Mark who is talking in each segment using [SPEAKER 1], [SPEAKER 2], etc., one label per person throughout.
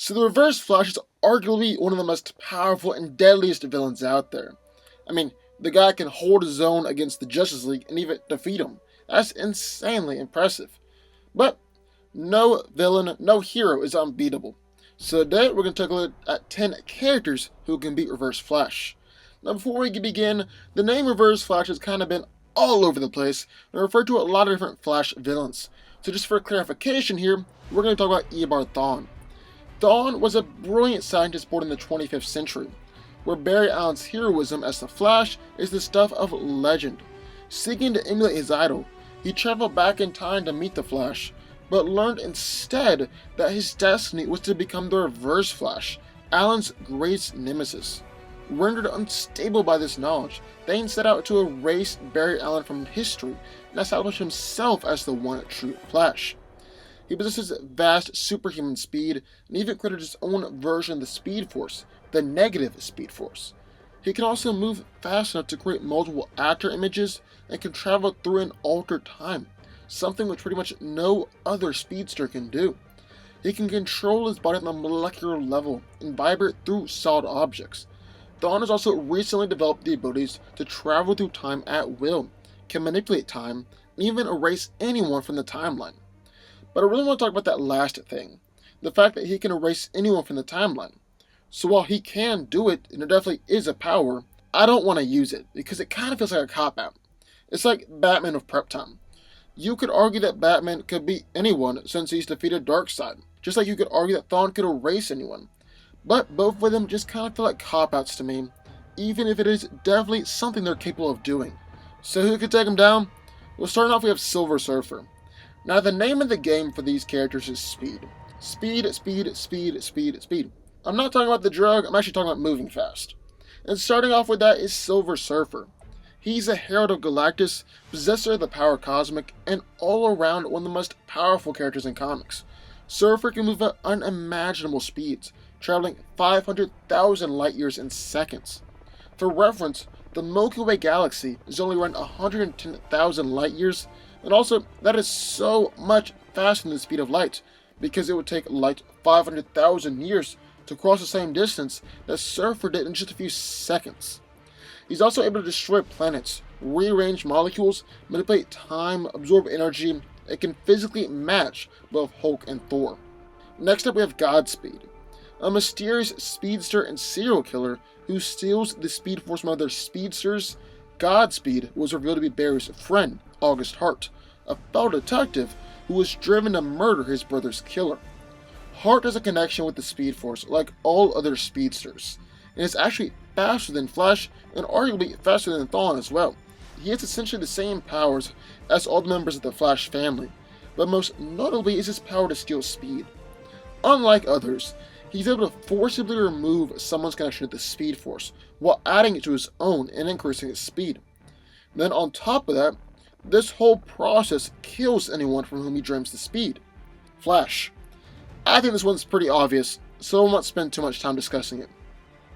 [SPEAKER 1] So the Reverse Flash is arguably one of the most powerful and deadliest villains out there. I mean, the guy can hold his own against the Justice League and even defeat him. That's insanely impressive. But no villain, no hero is unbeatable. So today we're going to take a look at 10 characters who can beat Reverse Flash. Now before we begin, the name Reverse Flash has kind of been all over the place and referred to a lot of different Flash villains. So just for clarification here, we're going to talk about Eobard Thawne. Thawne was a brilliant scientist born in the 25th century, where Barry Allen's heroism as the Flash is the stuff of legend. Seeking to emulate his idol, he traveled back in time to meet the Flash, but learned instead that his destiny was to become the Reverse Flash, Allen's greatest nemesis. Rendered unstable by this knowledge, Thawne set out to erase Barry Allen from history and establish himself as the one true Flash. He possesses vast superhuman speed and even created his own version of the Speed Force, the Negative Speed Force. He can also move fast enough to create multiple actor images and can travel through an altered time, something which pretty much no other speedster can do. He can control his body on the molecular level and vibrate through solid objects. Thawne has also recently developed the abilities to travel through time at will, can manipulate time, and even erase anyone from the timeline. But I really want to talk about that last thing, the fact that he can erase anyone from the timeline. So while he can do it, and it definitely is a power, I don't want to use it, because it kind of feels like a cop-out. It's like Batman with prep time. You could argue that Batman could beat anyone since he's defeated Darkseid, just like you could argue that Thawne could erase anyone. But both of them just kind of feel like cop-outs to me, even if it is definitely something they're capable of doing. So who could take them down? Well, starting off we have Silver Surfer. Now the name of the game for these characters is speed. Speed, speed, speed, speed, speed. I'm not talking about the drug, I'm actually talking about moving fast. And starting off with that is Silver Surfer. He's a herald of Galactus, possessor of the power cosmic, and all around one of the most powerful characters in comics. Surfer can move at unimaginable speeds, traveling 500,000 light years in seconds. For reference, the Milky Way galaxy is only around 110,000 light years, and also that is so much faster than the speed of light, because it would take light 500,000 years to cross the same distance that Surfer did in just a few seconds. He's also able to destroy planets, rearrange molecules, manipulate time, absorb energy, and can physically match both Hulk and Thor. Next up we have Godspeed, a mysterious speedster and serial killer who steals the Speed Force from other speedsters. Godspeed was revealed to be Barry's friend, August Hart, a fellow detective who was driven to murder his brother's killer. Hart has a connection with the Speed Force like all other speedsters, and is actually faster than Flash and arguably faster than Thawne as well. He has essentially the same powers as all the members of the Flash family, but most notably is his power to steal speed. Unlike others, he's able to forcibly remove someone's connection to the Speed Force while adding it to his own and increasing its speed. And then on top of that, this whole process kills anyone from whom he drains the speed. Flash. I think this one's pretty obvious, so I won't spend too much time discussing it.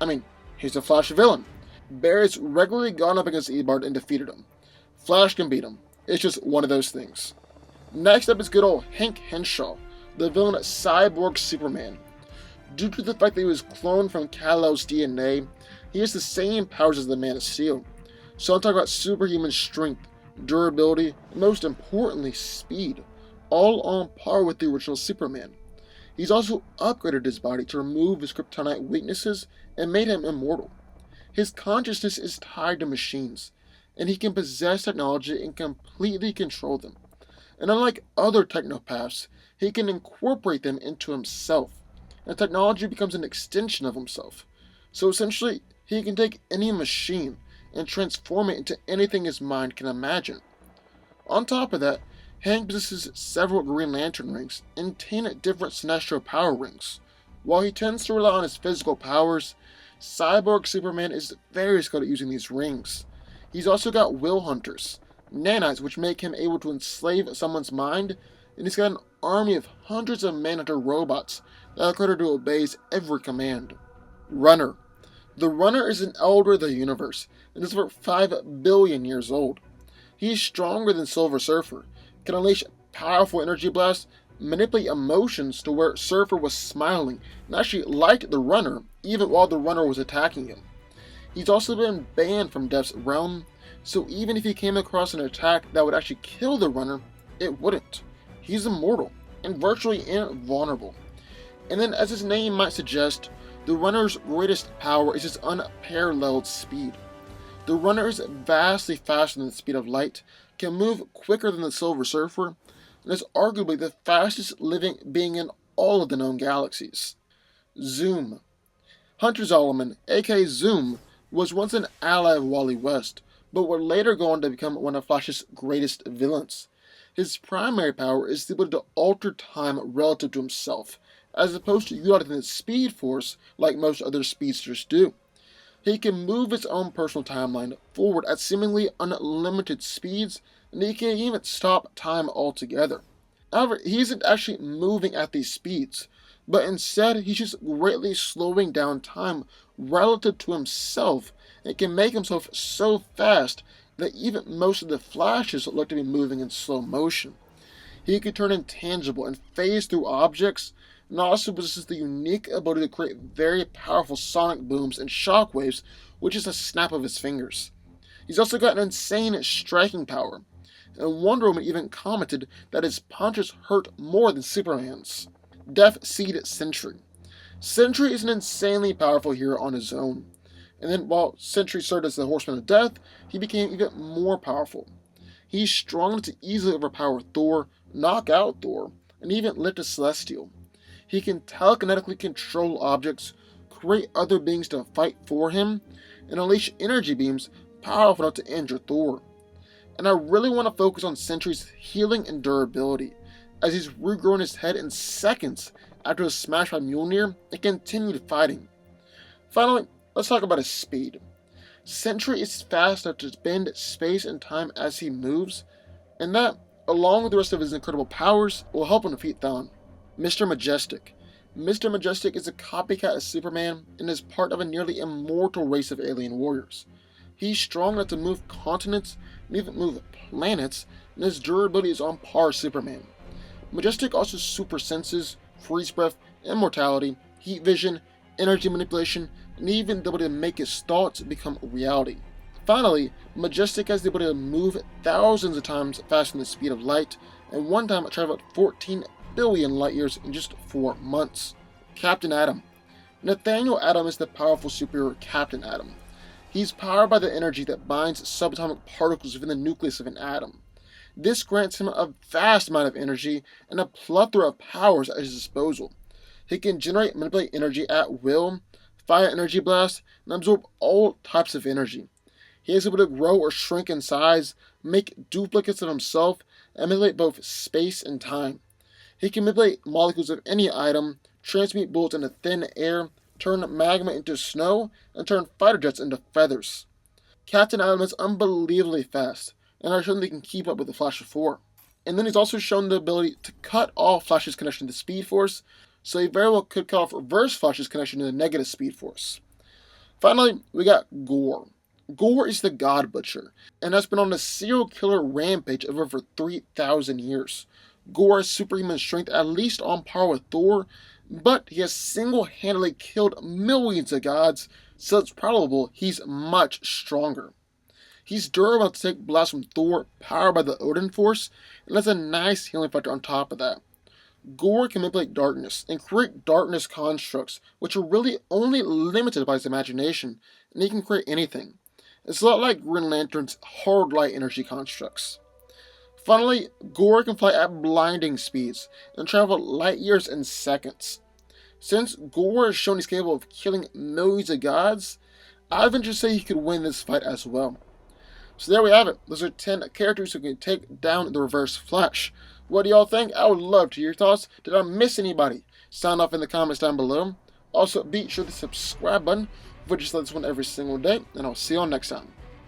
[SPEAKER 1] I mean, he's a Flash villain. Barry's regularly gone up against Eobard and defeated him. Flash can beat him. It's just one of those things. Next up is good old HankHenshaw, the villain Cyborg Superman. Due to the fact that he was cloned from Kal-El's DNA, he has the same powers as the Man of Steel. So I'm talking about superhuman strength, durability, and most importantly, speed, all on par with the original Superman. He's also upgraded his body to remove his kryptonite weaknesses and made him immortal. His consciousness is tied to machines, and he can possess technology and completely control them. And unlike other technopaths, he can incorporate them into himself, and technology becomes an extension of himself. So essentially, he can take any machine and transform it into anything his mind can imagine. On top of that, Hank possesses several Green Lantern rings and 10 different Sinestro power rings. While he tends to rely on his physical powers, Cyborg Superman is very skilled at using these rings. He's also got will hunters, nanites which make him able to enslave someone's mind, and he's got an army of hundreds of manhunter robots that are created to obey his every command. Runner. The Runner is an elder of the universe and is over 5 billion years old. He is stronger than Silver Surfer, can unleash powerful energy blasts, manipulate emotions to where Surfer was smiling and actually liked the runner even while the runner was attacking him. He's also been banned from Death's realm, so even if he came across an attack that would actually kill the runner, it wouldn't. He's immortal and virtually invulnerable. And then, as his name might suggest, the runner's greatest power is his unparalleled speed. The runner is vastly faster than the speed of light, can move quicker than the Silver Surfer, and is arguably the fastest living being in all of the known galaxies. Zoom. Hunter Zolomon, aka Zoom, was once an ally of Wally West, but would later go on to become one of Flash's greatest villains. His primary power is the ability to alter time relative to himself, as opposed to utilizing the Speed Force like most other speedsters do. He can move his own personal timeline forward at seemingly unlimited speeds, and he can even stop time altogether. However, he isn't actually moving at these speeds, but instead he's just greatly slowing down time relative to himself, and can make himself so fast that even most of the Flashes look to be moving in slow motion. He can turn intangible and phase through objects, and also possesses the unique ability to create very powerful sonic booms and shockwaves with just a snap of his fingers. He's also got an insane striking power, and Wonder Woman even commented that his punches hurt more than Superman's. Death Seed Sentry. Sentry is an insanely powerful hero on his own, and then while Sentry served as the Horseman of Death, he became even more powerful. He's strong enough to easily overpower Thor, knock out Thor, and even lift a Celestial. He can telekinetically control objects, create other beings to fight for him, and unleash energy beams powerful enough to injure Thor. And I really want to focus on Sentry's healing and durability, as he's regrown his head in seconds after his smash by Mjolnir and continued fighting. Finally, let's talk about his speed. Sentry is fast enough to bend space and time as he moves, and that, along with the rest of his incredible powers, will help him defeat Thawne. Mr. Majestic. Mr. Majestic is a copycat of Superman and is part of a nearly immortal race of alien warriors. He's strong enough to move continents and even move planets, and his durability is on par with Superman. Majestic also super senses, freeze breath, immortality, heat vision, energy manipulation, and even the ability to make his thoughts become reality. Finally, Majestic has the ability to move thousands of times faster than the speed of light, and one time traveled 14 billion light years in just 4 months. Captain Atom. Nathaniel Atom is the powerful superhero Captain Atom. He's powered by the energy that binds subatomic particles within the nucleus of an atom. This grants him a vast amount of energy and a plethora of powers at his disposal. He can generate and manipulate energy at will, fire energy blasts, and absorb all types of energy. He is able to grow or shrink in size, make duplicates of himself, and manipulate both space and time. He can manipulate molecules of any item, transmute bullets into thin air, turn magma into snow, and turn fighter jets into feathers. Captain Atom is unbelievably fast, and has shown they can keep up with the Flash before. And then he's also shown the ability to cut off Flash's connection to the Speed Force, so he very well could cut off Reverse Flash's connection to the negative Speed Force. Finally, we got Gore. Gore is the God Butcher, and has been on a serial killer rampage of over 3,000 years. Gore has superhuman strength, at least on par with Thor, but he has single-handedly killed millions of gods, so it's probable he's much stronger. He's durable enough to take blasts from Thor, powered by the Odin Force, and has a nice healing factor on top of that. Gore can manipulate darkness and create darkness constructs, which are really only limited by his imagination, and he can create anything. It's a lot like Green Lantern's hard light energy constructs. Finally, Gore can fly at blinding speeds and travel light years in seconds. Since Gore has shown he's capable of killing millions of gods, I venture to say he could win this fight as well. So there we have it. Those are 10 characters who can take down the Reverse Flash. What do y'all think? I would love to hear your thoughts. Did I miss anybody? Sound off in the comments down below. Also, be sure to subscribe button if you just like this one every single day, and I'll see you all next time.